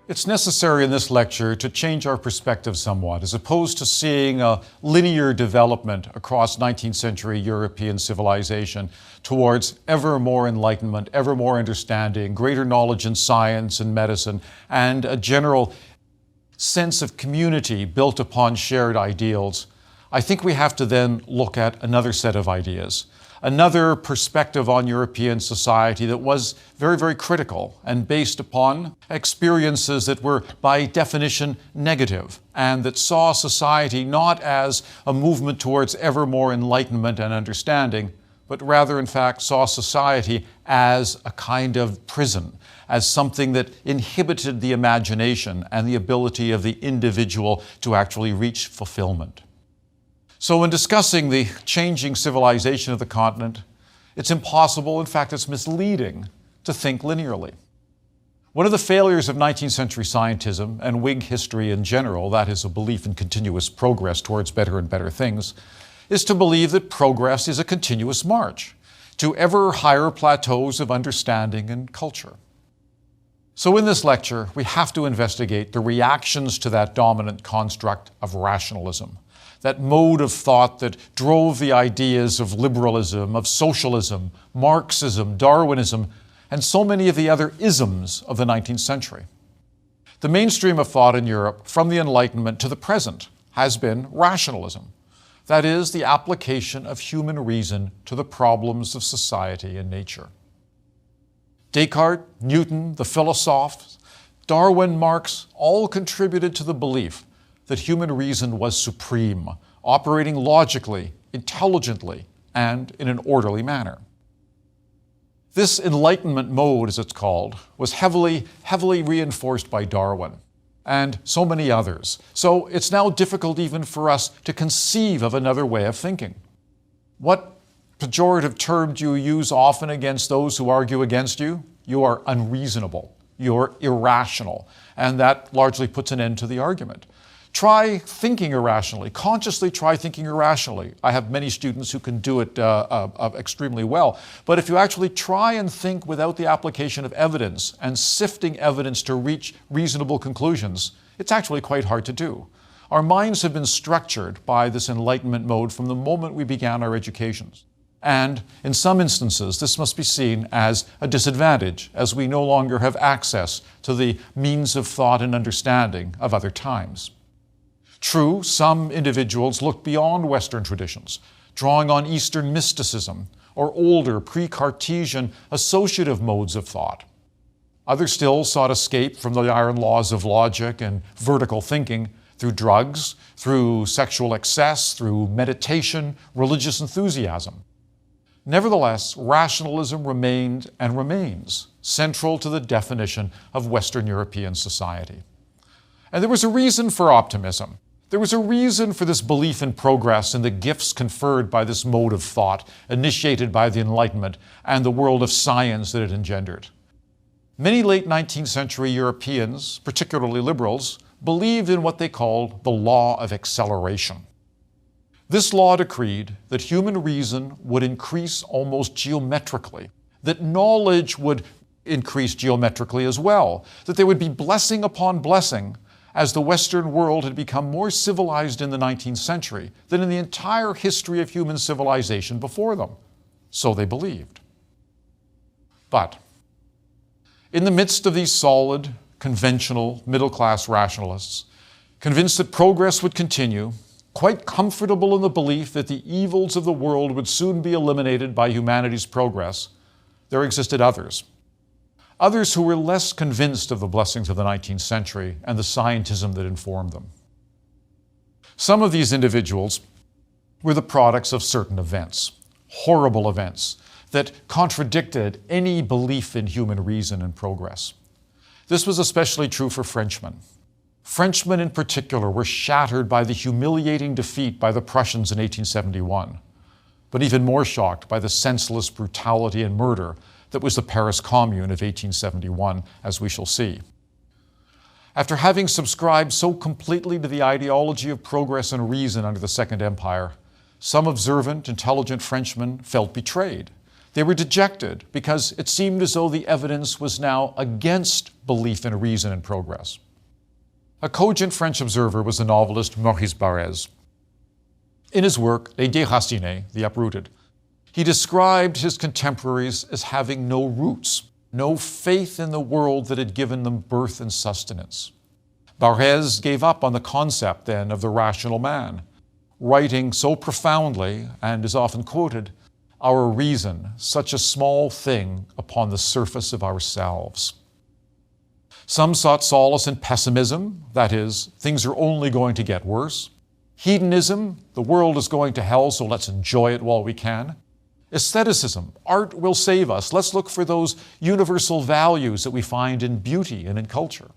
It's necessary in this lecture to change our perspective somewhat, as opposed to seeing a linear development across 19th century European civilization towards ever more enlightenment, ever more understanding, greater knowledge in science and medicine, and a general sense of community built upon shared ideals. I think we have to then look at another set of ideas, another perspective on European society that was very, very critical and based upon experiences that were by definition negative, and that saw society not as a movement towards ever more enlightenment and understanding, but rather in fact saw society as a kind of prison, as something that inhibited the imagination and the ability of the individual to actually reach fulfillment. So in discussing the changing civilization of the continent, it's impossible, in fact it's misleading, to think linearly. One of the failures of 19th century scientism and Whig history in general, that is a belief in continuous progress towards better and better things, is to believe that progress is a continuous march to ever higher plateaus of understanding and culture. So in this lecture, we have to investigate the reactions to that dominant construct of rationalism, that mode of thought that drove the ideas of liberalism, of socialism, Marxism, Darwinism, and so many of the other isms of the 19th century. The mainstream of thought in Europe, from the Enlightenment to the present, has been rationalism. That is, the application of human reason to the problems of society and nature. Descartes, Newton, the philosophes, Darwin, Marx, all contributed to the belief that human reason was supreme, operating logically, intelligently, and in an orderly manner. This Enlightenment mode, as it's called, was heavily reinforced by Darwin and so many others. So it's now difficult even for us to conceive of another way of thinking. What pejorative term do you use often against those who argue against you? You are unreasonable, you're irrational, and that largely puts an end to the argument. Try thinking irrationally. Consciously try thinking irrationally. I have many students who can do it extremely well. But if you actually try and think without the application of evidence and sifting evidence to reach reasonable conclusions, it's actually quite hard to do. Our minds have been structured by this Enlightenment mode from the moment we began our educations. And in some instances, this must be seen as a disadvantage, as we no longer have access to the means of thought and understanding of other times. True, some individuals looked beyond Western traditions, drawing on Eastern mysticism or older pre-Cartesian associative modes of thought. Others still sought escape from the iron laws of logic and vertical thinking through drugs, through sexual excess, through meditation, religious enthusiasm. Nevertheless, rationalism remained and remains central to the definition of Western European society. And there was a reason for optimism. There was a reason for this belief in progress and the gifts conferred by this mode of thought, initiated by the Enlightenment and the world of science that it engendered. Many late 19th century Europeans, particularly liberals, believed in what they called the law of acceleration. This law decreed that human reason would increase almost geometrically, that knowledge would increase geometrically as well, that there would be blessing upon blessing as the Western world had become more civilized in the 19th century than in the entire history of human civilization before them. So they believed. But in the midst of these solid, conventional, middle-class rationalists, convinced that progress would continue, quite comfortable in the belief that the evils of the world would soon be eliminated by humanity's progress, there existed others. Others who were less convinced of the blessings of the 19th century and the scientism that informed them. Some of these individuals were the products of certain events, horrible events, that contradicted any belief in human reason and progress. This was especially true for Frenchmen. Frenchmen in particular were shattered by the humiliating defeat by the Prussians in 1871, but even more shocked by the senseless brutality and murder that was the Paris Commune of 1871, as we shall see. After having subscribed so completely to the ideology of progress and reason under the Second Empire, some observant, intelligent Frenchmen felt betrayed. They were dejected because it seemed as though the evidence was now against belief in reason and progress. A cogent French observer was the novelist Maurice Barrès. In his work, Les Déracinés, The Uprooted, he described his contemporaries as having no roots, no faith in the world that had given them birth and sustenance. Barrès gave up on the concept, then, of the rational man, writing so profoundly, and is often quoted, "Our reason, such a small thing upon the surface of ourselves." Some sought solace in pessimism, that is, things are only going to get worse. Hedonism, the world is going to hell, so let's enjoy it while we can. Aestheticism, art will save us. Let's look for those universal values that we find in beauty and in culture.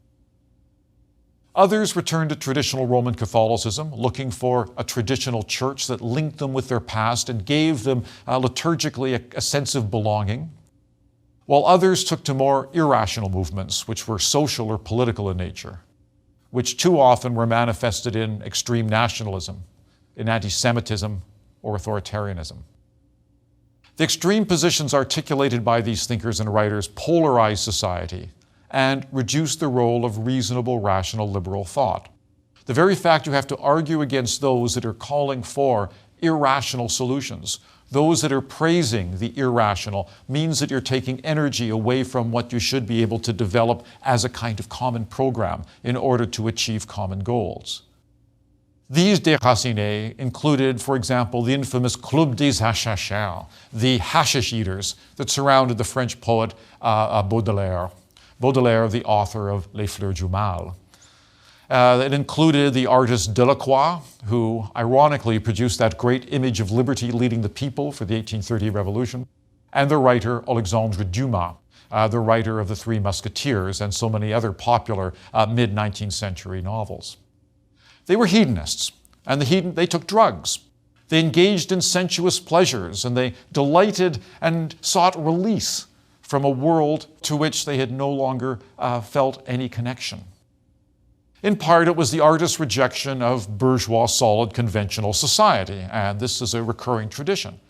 Others returned to traditional Roman Catholicism, looking for a traditional church that linked them with their past and gave them liturgically a sense of belonging, while others took to more irrational movements, which were social or political in nature, which too often were manifested in extreme nationalism, in anti-Semitism or authoritarianism. The extreme positions articulated by these thinkers and writers polarized society and reduced the role of reasonable, rational, liberal thought. The very fact you have to argue against those that are calling for irrational solutions, those that are praising the irrational, means that you're taking energy away from what you should be able to develop as a kind of common program in order to achieve common goals. These déracinés included, for example, the infamous Club des Hachachers, the hashish eaters that surrounded the French poet Baudelaire. Baudelaire, the author of Les Fleurs du Mal. It included the artist Delacroix, who ironically produced that great image of liberty leading the people for the 1830 Revolution, and the writer Alexandre Dumas, the writer of The Three Musketeers and so many other popular mid-19th century novels. They were hedonists, and they took drugs. They engaged in sensuous pleasures, and they delighted and sought release from a world to which they had no longer felt any connection. In part, it was the artist's rejection of bourgeois, solid, conventional society, and this is a recurring tradition.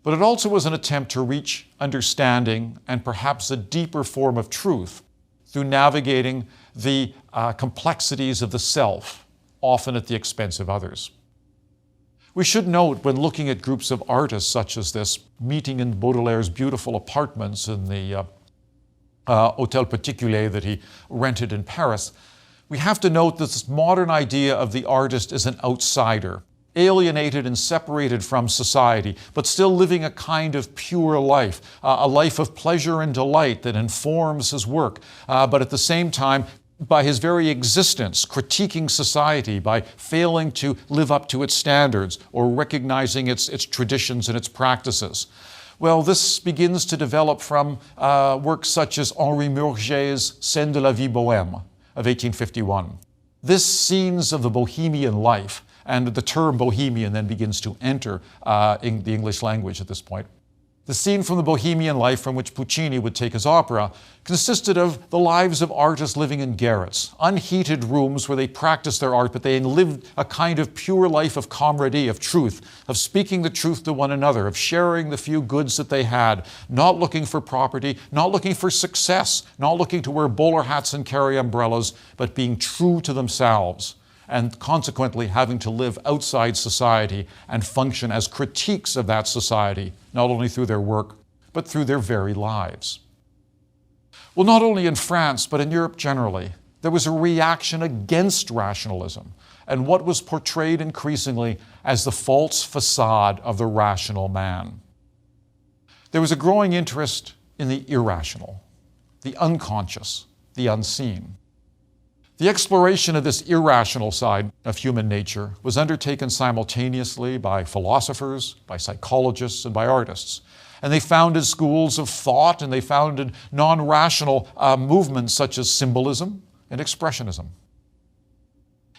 But it also was an attempt to reach understanding and perhaps a deeper form of truth through navigating the complexities of the self, often at the expense of others. We should note, when looking at groups of artists such as this, meeting in Baudelaire's beautiful apartments in the Hôtel Particulier that he rented in Paris, we have to note that this modern idea of the artist as an outsider, alienated and separated from society, but still living a kind of pure life, a life of pleasure and delight that informs his work, but at the same time, by his very existence, critiquing society by failing to live up to its standards or recognizing its traditions and its practices. Well, this begins to develop from works such as Henri Murger's Scènes de la vie bohème of 1851. This scenes of the bohemian life, and the term bohemian then begins to enter in the English language at this point. The scene from the Bohemian life from which Puccini would take his opera consisted of the lives of artists living in garrets, unheated rooms where they practiced their art, but they lived a kind of pure life of camaraderie, of truth, of speaking the truth to one another, of sharing the few goods that they had, not looking for property, not looking for success, not looking to wear bowler hats and carry umbrellas, but being true to themselves, and consequently having to live outside society and function as critiques of that society, not only through their work, but through their very lives. Well, not only in France, but in Europe generally, there was a reaction against rationalism and what was portrayed increasingly as the false facade of the rational man. There was a growing interest in the irrational, the unconscious, the unseen. The exploration of this irrational side of human nature was undertaken simultaneously by philosophers, by psychologists, and by artists. And they founded schools of thought, and they founded non-rational movements such as symbolism and expressionism.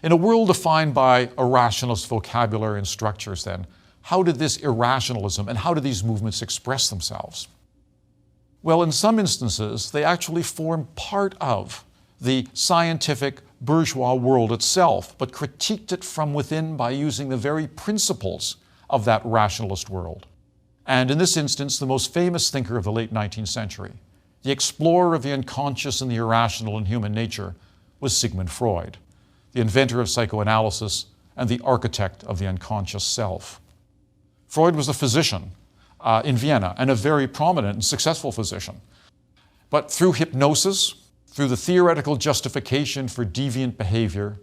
In a world defined by a rationalist vocabulary and structures, then, how did this irrationalism and how did these movements express themselves? Well, in some instances, they actually form part of the scientific bourgeois world itself, but critiqued it from within by using the very principles of that rationalist world. and in this instance, the most famous thinker of the late 19th century, the explorer of the unconscious and the irrational in human nature, was Sigmund Freud, the inventor of psychoanalysis and the architect of the unconscious self. Freud was a physician in Vienna, and a very prominent and successful physician. But through hypnosis, through the theoretical justification for deviant behavior,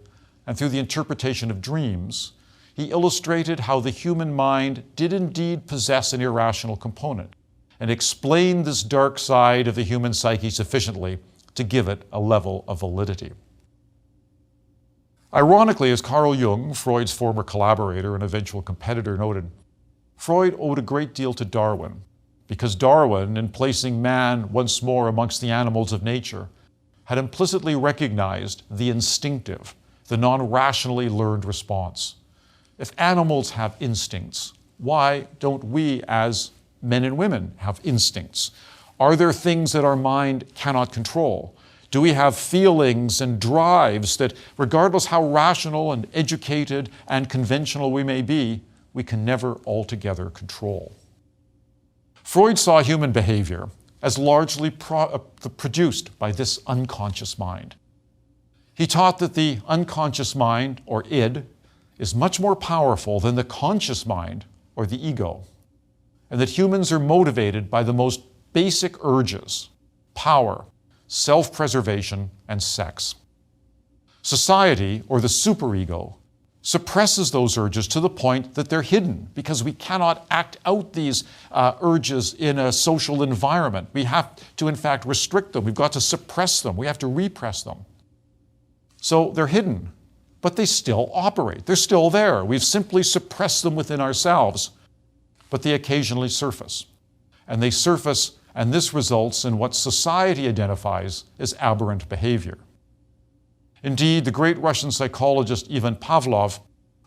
and through the interpretation of dreams, he illustrated how the human mind did indeed possess an irrational component, and explained this dark side of the human psyche sufficiently to give it a level of validity. Ironically, as Carl Jung, Freud's former collaborator and eventual competitor, noted, Freud owed a great deal to Darwin, because Darwin, in placing man once more amongst the animals of nature, had implicitly recognized the instinctive, the non-rationally learned response. If animals have instincts, why don't we as men and women have instincts? Are there things that our mind cannot control? Do we have feelings and drives that, regardless how rational and educated and conventional we may be, we can never altogether control? Freud saw human behavior as largely produced by this unconscious mind. He taught that the unconscious mind, or id, is much more powerful than the conscious mind, or the ego, and that humans are motivated by the most basic urges: power, self-preservation, and sex. Society, or the superego, suppresses those urges to the point that they're hidden, because we cannot act out these urges in a social environment. We have to, in fact, restrict them. We've got to suppress them. We have to repress them. So they're hidden, but they still operate. They're still there. We've simply suppressed them within ourselves, but they occasionally surface. And they surface, and this results in what society identifies as aberrant behavior. Indeed, the great Russian psychologist Ivan Pavlov,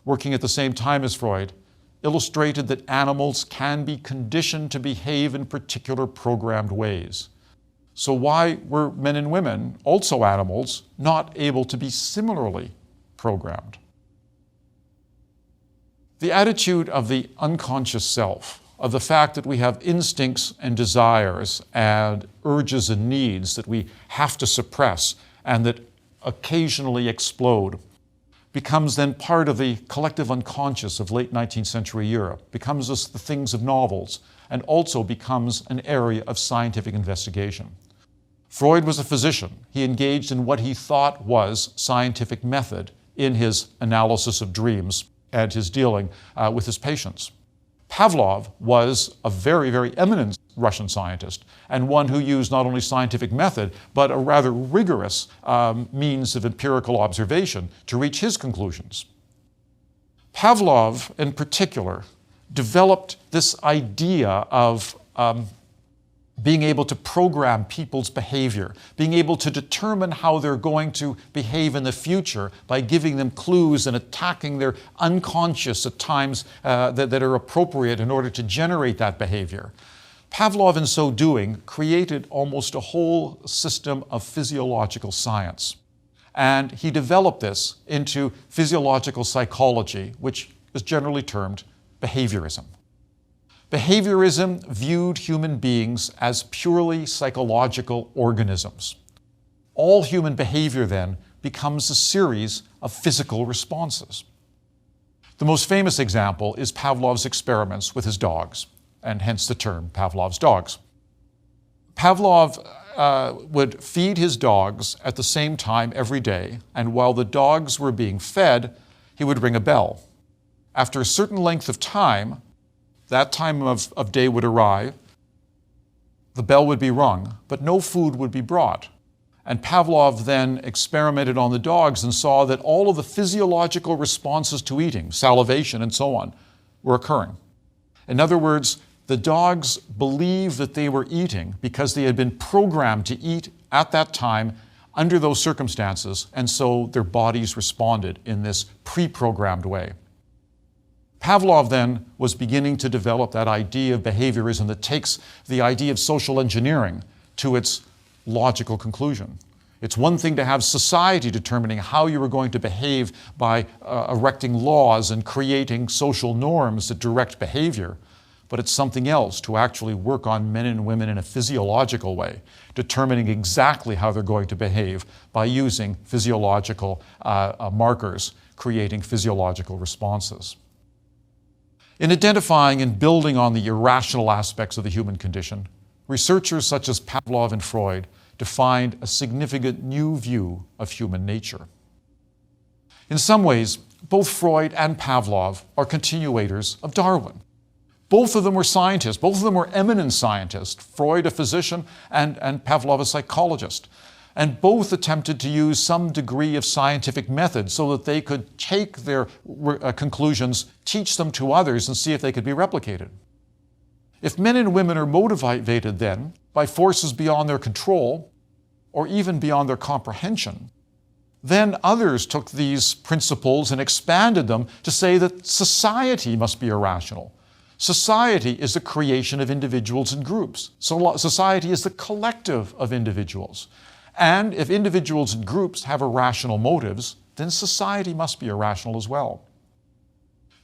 working at the same time as Freud, illustrated that animals can be conditioned to behave in particular programmed ways. So why were men and women, also animals, not able to be similarly programmed? The attitude of the unconscious self, of the fact that we have instincts and desires and urges and needs that we have to suppress and that occasionally explode, becomes then part of the collective unconscious of late 19th century Europe, becomes the things of novels, and also becomes an area of scientific investigation. Freud was a physician. He engaged in what he thought was scientific method in his analysis of dreams and his dealing with his patients. Pavlov was a very, very eminent Russian scientist, and one who used not only scientific method, but a rather rigorous means of empirical observation to reach his conclusions. Pavlov, in particular, developed this idea of being able to program people's behavior, being able to determine how they're going to behave in the future by giving them clues and attacking their unconscious at times that are appropriate in order to generate that behavior. Pavlov, in so doing, created almost a whole system of physiological science. And he developed this into physiological psychology, which is generally termed behaviorism. Behaviorism viewed human beings as purely psychological organisms. All human behavior then becomes a series of physical responses. The most famous example is Pavlov's experiments with his dogs, and hence the term Pavlov's dogs. Pavlov would feed his dogs at the same time every day, and while the dogs were being fed, he would ring a bell. After a certain length of time, that time of day would arrive, the bell would be rung, but no food would be brought. And Pavlov then experimented on the dogs and saw that all of the physiological responses to eating, salivation and so on, were occurring. In other words, the dogs believed that they were eating because they had been programmed to eat at that time under those circumstances, and so their bodies responded in this pre-programmed way. Pavlov then was beginning to develop that idea of behaviorism that takes the idea of social engineering to its logical conclusion. It's one thing to have society determining how you are going to behave by erecting laws and creating social norms that direct behavior. but it's something else to actually work on men and women in a physiological way, determining exactly how they're going to behave by using physiological markers, creating physiological responses. In identifying and building on the irrational aspects of the human condition, researchers such as Pavlov and Freud defined a significant new view of human nature. In some ways, both Freud and Pavlov are continuators of Darwin. Both of them were scientists. Both of them were eminent scientists. Freud, a physician, and Pavlov, a psychologist. And both attempted to use some degree of scientific method so that they could take their conclusions, teach them to others, and see if they could be replicated. If men and women are motivated then by forces beyond their control, or even beyond their comprehension, then others took these principles and expanded them to say that society must be irrational. Society is the creation of individuals and groups. So society is the collective of individuals. And if individuals and groups have irrational motives, then society must be irrational as well.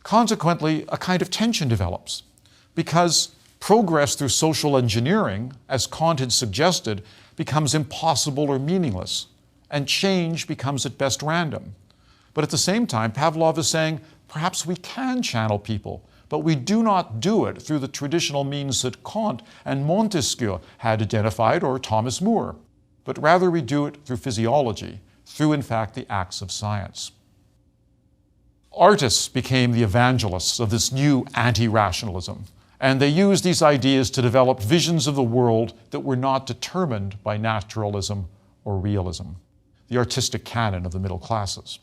Consequently, a kind of tension develops, because progress through social engineering, as Kant had suggested, becomes impossible or meaningless, and change becomes at best random. But at the same time, Pavlov is saying, perhaps we can channel people, but we do not do it through the traditional means that Kant and Montesquieu had identified, or Thomas More, but rather we do it through physiology, through, in fact, the acts of science. Artists became the evangelists of this new anti-rationalism, and they used these ideas to develop visions of the world that were not determined by naturalism or realism, the artistic canon of the middle classes.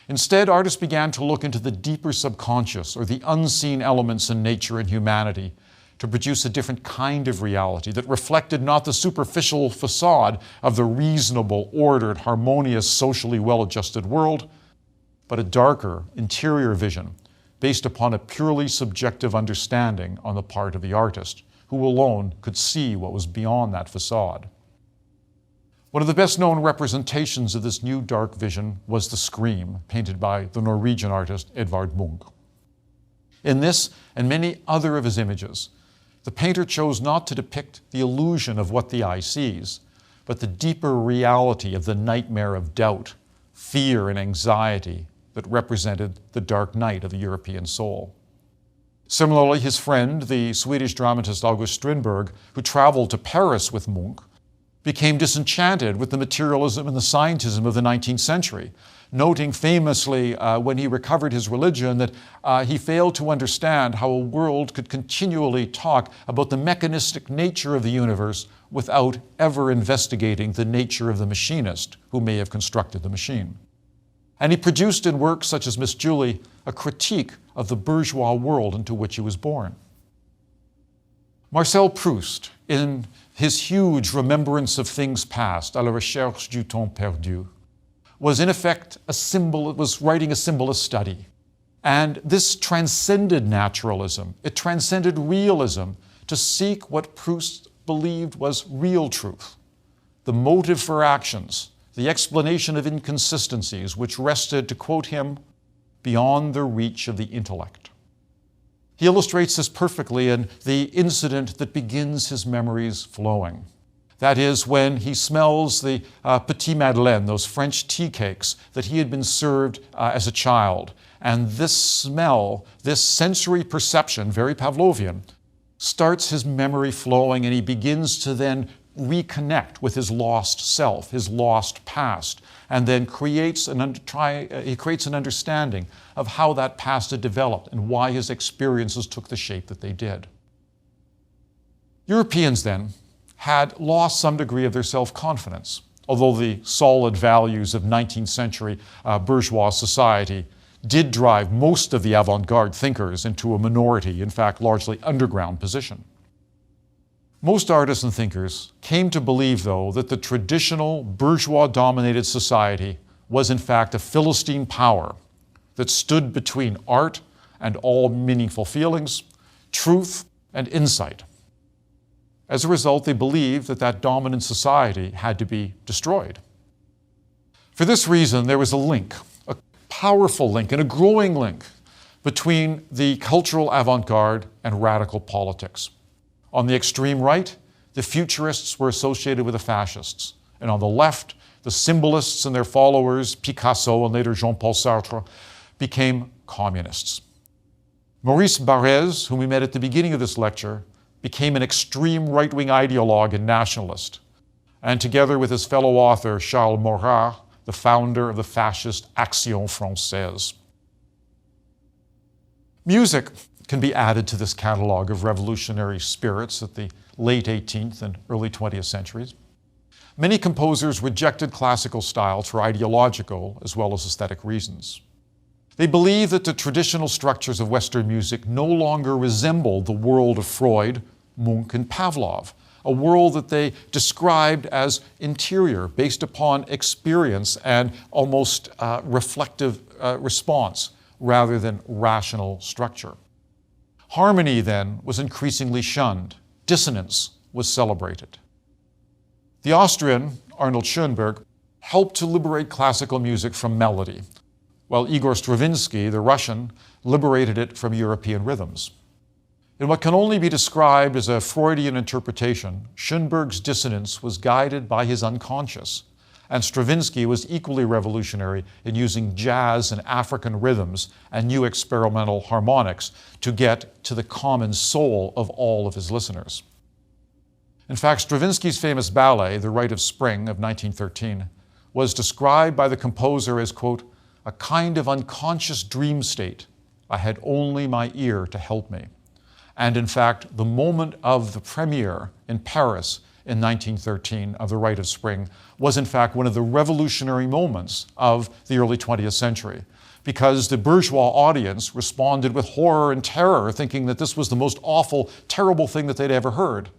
Instead, artists began to look into the deeper subconscious, or the unseen elements in nature and humanity, to produce a different kind of reality that reflected not the superficial facade of the reasonable, ordered, harmonious, socially well-adjusted world, but a darker, interior vision based upon a purely subjective understanding on the part of the artist, who alone could see what was beyond that facade. One of the best-known representations of this new dark vision was the Scream, painted by the Norwegian artist Edvard Munch. In this and many other of his images, the painter chose not to depict the illusion of what the eye sees, but the deeper reality of the nightmare of doubt, fear, and anxiety that represented the dark night of the European soul. Similarly, his friend, the Swedish dramatist August Strindberg, who traveled to Paris with Munch, became disenchanted with the materialism and the scientism of the 19th century, noting famously when he recovered his religion that he failed to understand how a world could continually talk about the mechanistic nature of the universe without ever investigating the nature of the machinist who may have constructed the machine. And he produced in works such as Miss Julie a critique of the bourgeois world into which he was born. Marcel Proust, in his huge Remembrance of Things Past, à la recherche du temps perdu, was in effect was writing a symbolist study. And this transcended naturalism. It transcended realism to seek what Proust believed was real truth, the motive for actions, the explanation of inconsistencies which rested, to quote him, beyond the reach of the intellect. He illustrates this perfectly in the incident that begins his memories flowing. That is, when he smells the Petit Madeleine, those French tea cakes that he had been served as a child. And this smell, this sensory perception, very Pavlovian, starts his memory flowing, and he begins to then reconnect with his lost self, his lost past, and then creates an understanding of how that past had developed and why his experiences took the shape that they did. Europeans then had lost some degree of their self-confidence, although the solid values of 19th century bourgeois society did drive most of the avant-garde thinkers into a minority, in fact, largely underground position. Most artists and thinkers came to believe, though, that the traditional bourgeois-dominated society was in fact a Philistine power that stood between art and all meaningful feelings, truth and insight. As a result, they believed that that dominant society had to be destroyed. For this reason, there was a link, a powerful link and a growing link between the cultural avant-garde and radical politics. On the extreme right, the futurists were associated with the fascists, and on the left, the symbolists and their followers, Picasso and later Jean-Paul Sartre, became communists. Maurice Barrès, whom we met at the beginning of this lecture, became an extreme right-wing ideologue and nationalist, and together with his fellow author Charles Maurras, the founder of the fascist Action Française. Music can be added to this catalogue of revolutionary spirits at the late 18th and early 20th centuries. Many composers rejected classical styles for ideological as well as aesthetic reasons. They believed that the traditional structures of Western music no longer resembled the world of Freud, Munch, and Pavlov, a world that they described as interior, based upon experience and almost reflective response, rather than rational structure. Harmony, then, was increasingly shunned. Dissonance was celebrated. The Austrian, Arnold Schoenberg, helped to liberate classical music from melody, while Igor Stravinsky, the Russian, liberated it from European rhythms. In what can only be described as a Freudian interpretation, Schoenberg's dissonance was guided by his unconscious, and Stravinsky was equally revolutionary in using jazz and African rhythms and new experimental harmonics to get to the common soul of all of his listeners. In fact, Stravinsky's famous ballet, The Rite of Spring of 1913, was described by the composer as, quote, a kind of unconscious dream state. I had only my ear to help me. And in fact, the moment of the premiere in Paris in 1913 of The Rite of Spring was in fact one of the revolutionary moments of the early 20th century, because the bourgeois audience responded with horror and terror, thinking that this was the most awful, terrible thing that they'd ever heard.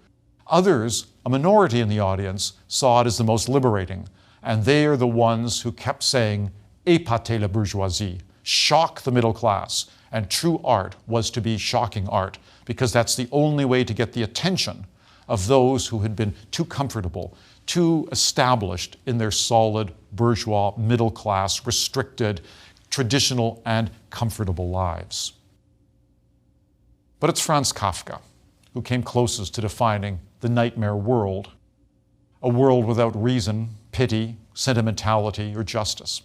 Others, a minority in the audience, saw it as the most liberating, and they are the ones who kept saying, "Épatez la bourgeoisie," shock the middle class. And true art was to be shocking art, because that's the only way to get the attention of those who had been too comfortable, too established in their solid bourgeois, middle class, restricted, traditional, and comfortable lives. But it's Franz Kafka who came closest to defining the nightmare world, a world without reason, pity, sentimentality, or justice.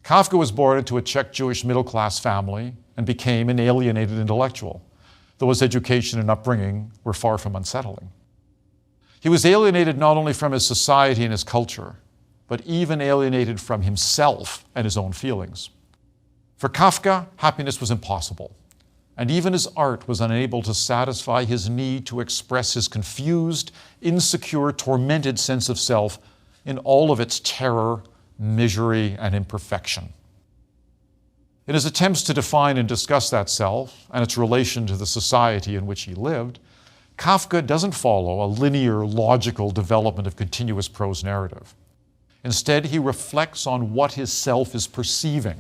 Kafka was born into a Czech Jewish middle-class family and became an alienated intellectual, though his education and upbringing were far from unsettling. He was alienated not only from his society and his culture, but even alienated from himself and his own feelings. For Kafka, happiness was impossible, and even his art was unable to satisfy his need to express his confused, insecure, tormented sense of self in all of its terror, misery, and imperfection. In his attempts to define and discuss that self and its relation to the society in which he lived, Kafka doesn't follow a linear, logical development of continuous prose narrative. Instead, he reflects on what his self is perceiving,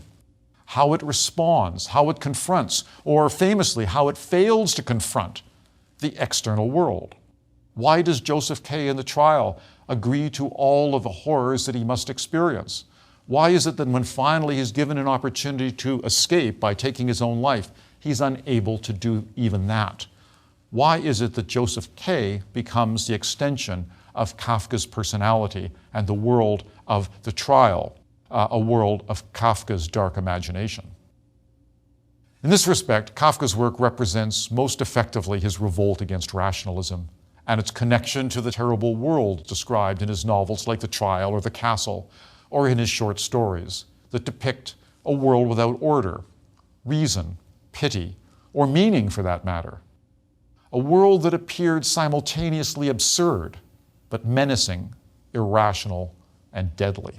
how it responds, how it confronts, or famously, how it fails to confront the external world. Why does Joseph K. in the trial agree to all of the horrors that he must experience? Why is it that when finally he's given an opportunity to escape by taking his own life, he's unable to do even that? Why is it that Joseph K. becomes the extension of Kafka's personality and the world of the trial, a world of Kafka's dark imagination? In this respect, Kafka's work represents most effectively his revolt against rationalism and its connection to the terrible world described in his novels like The Trial or The Castle, or in his short stories that depict a world without order, reason, pity, or meaning for that matter. A world that appeared simultaneously absurd, but menacing, irrational, and deadly.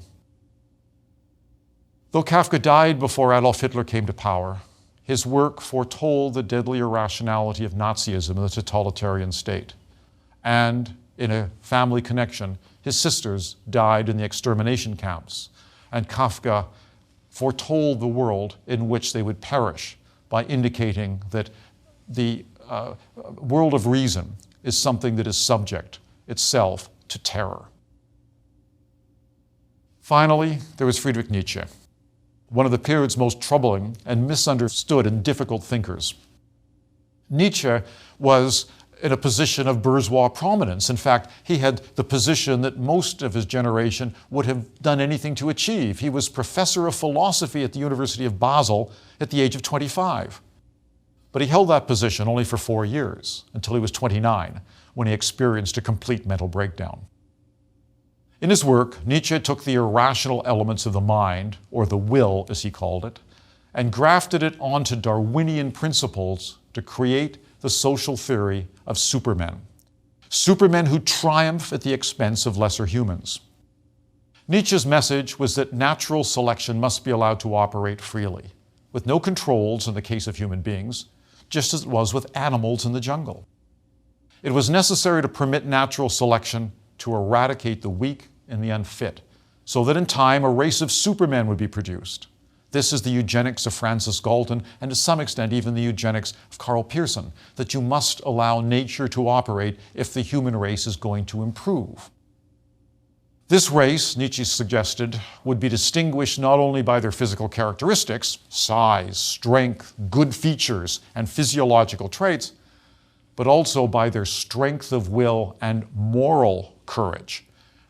Though Kafka died before Adolf Hitler came to power, his work foretold the deadly irrationality of Nazism and the totalitarian state. And in a family connection, his sisters died in the extermination camps, and Kafka foretold the world in which they would perish by indicating that the world of reason is something that is subject itself to terror. Finally, there was Friedrich Nietzsche. one of the period's most troubling and misunderstood and difficult thinkers. Nietzsche was in a position of bourgeois prominence. In fact, he had the position that most of his generation would have done anything to achieve. He was professor of philosophy at the University of Basel at the age of 25. But he held that position only for 4 years, until he was 29, when he experienced a complete mental breakdown. In his work, Nietzsche took the irrational elements of the mind, or the will as he called it, and grafted it onto Darwinian principles to create the social theory of supermen. Supermen who triumph at the expense of lesser humans. Nietzsche's message was that natural selection must be allowed to operate freely, with no controls in the case of human beings, just as it was with animals in the jungle. It was necessary to permit natural selection to eradicate the weak and the unfit, so that in time a race of supermen would be produced. This is the eugenics of Francis Galton, and to some extent even the eugenics of Karl Pearson, that you must allow nature to operate if the human race is going to improve. This race, Nietzsche suggested, would be distinguished not only by their physical characteristics, size, strength, good features, and physiological traits, but also by their strength of will and moral courage,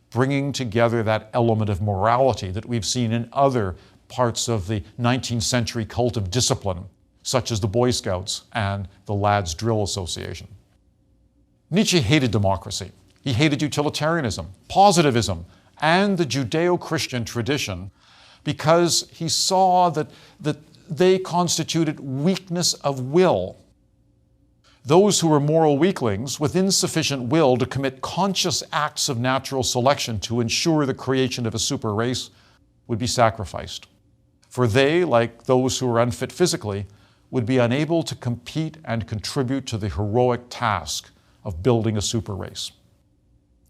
bringing together that element of morality that we've seen in other parts of the 19th century cult of discipline, such as the Boy Scouts and the Lads Drill Association. Nietzsche hated democracy. He hated utilitarianism, positivism, and the Judeo-Christian tradition because he saw that they constituted weakness of will. Those who were moral weaklings with insufficient will to commit conscious acts of natural selection to ensure the creation of a super race would be sacrificed. For they, like those who were unfit physically, would be unable to compete and contribute to the heroic task of building a super race.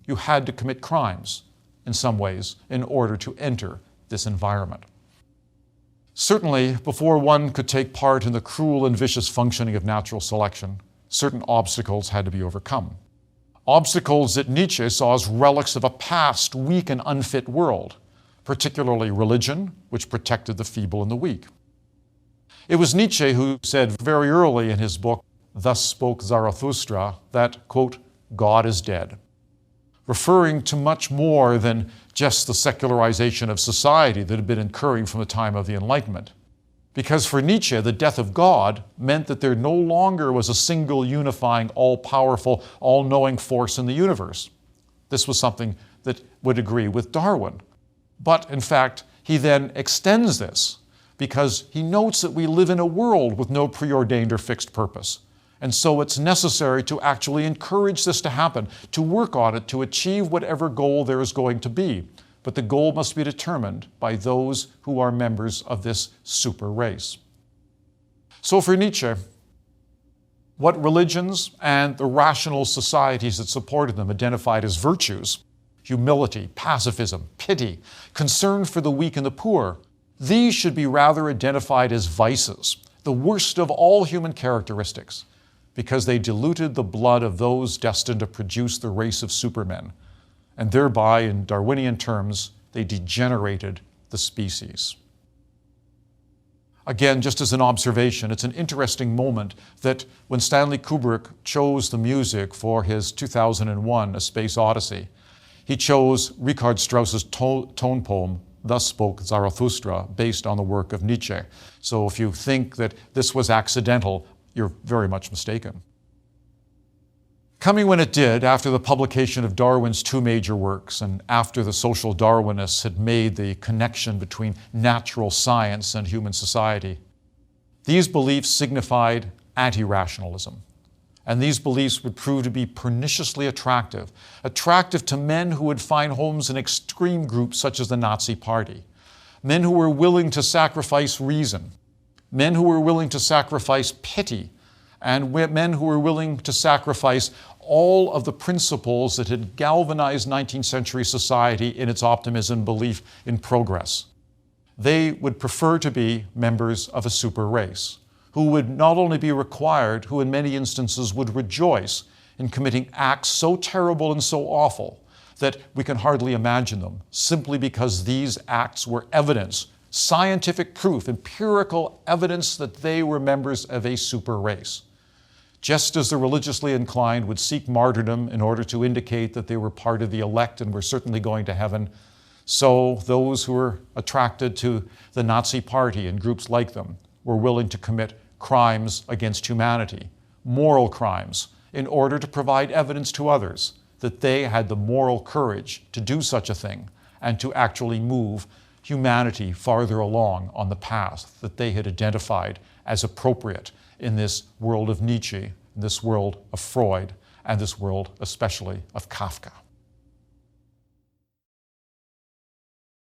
You had to commit crimes, in some ways, in order to enter this environment. Certainly, before one could take part in the cruel and vicious functioning of natural selection, certain obstacles had to be overcome. Obstacles that Nietzsche saw as relics of a past, weak and unfit world, particularly religion, which protected the feeble and the weak. It was Nietzsche who said very early in his book, Thus Spoke Zarathustra, that, quote, God is dead, referring to much more than just the secularization of society that had been occurring from the time of the Enlightenment. Because for Nietzsche, the death of God meant that there no longer was a single unifying, all-powerful, all-knowing force in the universe. This was something that would agree with Darwin. But in fact, he then extends this because he notes that we live in a world with no preordained or fixed purpose. And so it's necessary to actually encourage this to happen, to work on it, to achieve whatever goal there is going to be. But the goal must be determined by those who are members of this super race. So for Nietzsche, what religions and the rational societies that supported them identified as virtues, humility, pacifism, pity, concern for the weak and the poor, these should be rather identified as vices, the worst of all human characteristics, because they diluted the blood of those destined to produce the race of supermen, and thereby, in Darwinian terms, they degenerated the species. Again, just as an observation, it's an interesting moment that when Stanley Kubrick chose the music for his 2001 A Space Odyssey, he chose Richard Strauss's tone poem, Thus Spoke Zarathustra, based on the work of Nietzsche. So if you think that this was accidental, you're very much mistaken. Coming when it did, after the publication of Darwin's two major works, and after the social Darwinists had made the connection between natural science and human society, these beliefs signified anti-rationalism. And these beliefs would prove to be perniciously attractive to men who would find homes in extreme groups such as the Nazi Party, men who were willing to sacrifice reason, men who were willing to sacrifice pity, and men who were willing to sacrifice all of the principles that had galvanized 19th century society in its optimism belief in progress. They would prefer to be members of a super race, who would not only be required, who in many instances would rejoice in committing acts so terrible and so awful that we can hardly imagine them, simply because these acts were evidence scientific proof, empirical evidence that they were members of a super race. Just as the religiously inclined would seek martyrdom in order to indicate that they were part of the elect and were certainly going to heaven, so those who were attracted to the Nazi Party and groups like them were willing to commit crimes against humanity, moral crimes, in order to provide evidence to others that they had the moral courage to do such a thing and to actually move humanity farther along on the path that they had identified as appropriate in this world of Nietzsche, this world of Freud, and this world especially of Kafka.